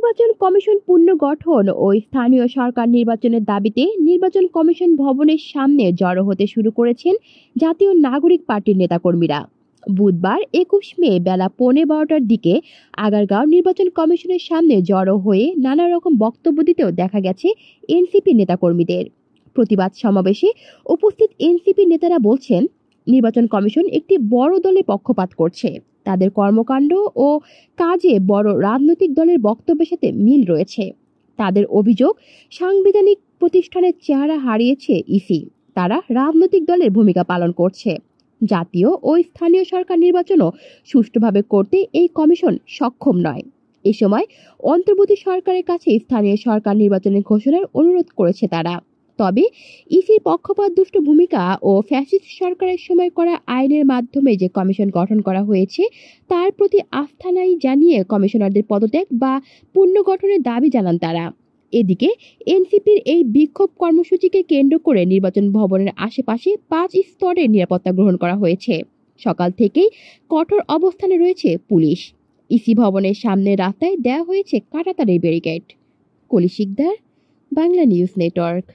নির্বাচন কমিশন পুনর্গঠন ও স্থানীয় সরকার নির্বাচনের দাবিতে নির্বাচন কমিশন ভবনের সামনে জড়ো হতে শুরু করেছেন জাতীয় নাগরিক পার্টির নেতাকর্মীরা। বুধবার ২১ মে বেলা ১৫:১২টার দিকে আগারগাঁও নির্বাচন কমিশনের সামনে জড়ো হয়ে নানা রকম বক্তব্য দিতেও দেখা গেছে এনসিপি নেতাকর্মীদের। প্রতিবাদ সমাবেশে উপস্থিত এনসিপি নেতারা বলছেন, নির্বাচন কমিশন একটি বড় দলের পক্ষপাত করছে। তাদের কর্মকাণ্ড ও কাজে বড় রাজনৈতিক দলের বক্তব্যের সাথে মিল রয়েছে। তাদের অভিযোগ, সাংবিধানিক প্রতিষ্ঠানের চেহারা হারিয়েছে ইসি। তারা রাজনৈতিক দলের ভূমিকা পালন করছে। জাতীয় ও স্থানীয় সরকার নির্বাচনও সুষ্ঠুভাবে করতে এই কমিশন সক্ষম নয়। এ সময় অন্তর্বর্তী সরকারের কাছে স্থানীয় সরকার নির্বাচনের ঘোষণার অনুরোধ করেছে তারা। তবে ইসির পক্ষপাতদুষ্ট ভূমিকা ও ফ্যাসিস্ট সরকারের সময় করা আইনের মাধ্যমে যে কমিশন গঠন করা হয়েছে তার প্রতি আস্থা নাই জানিয়ে কমিশনারদের পদত্যাগ বা পুনর্গঠনের দাবি জানান তারা। এদিকে এনসিপির এই বিক্ষোভ কর্মসূচিকে কেন্দ্র করে নির্বাচন ভবনের আশেপাশে ৫ স্তরের নিরাপত্তা গ্রহণ করা হয়েছে। সকাল থেকেই কঠোর অবস্থানে রয়েছে পুলিশ। ইসি ভবনের সামনের রাস্তায় দেওয়া হয়েছে কাঁটাতারের ব্যারিকেড। কলি শিকদার, বাংলা নিউজ নেটওয়ার্ক।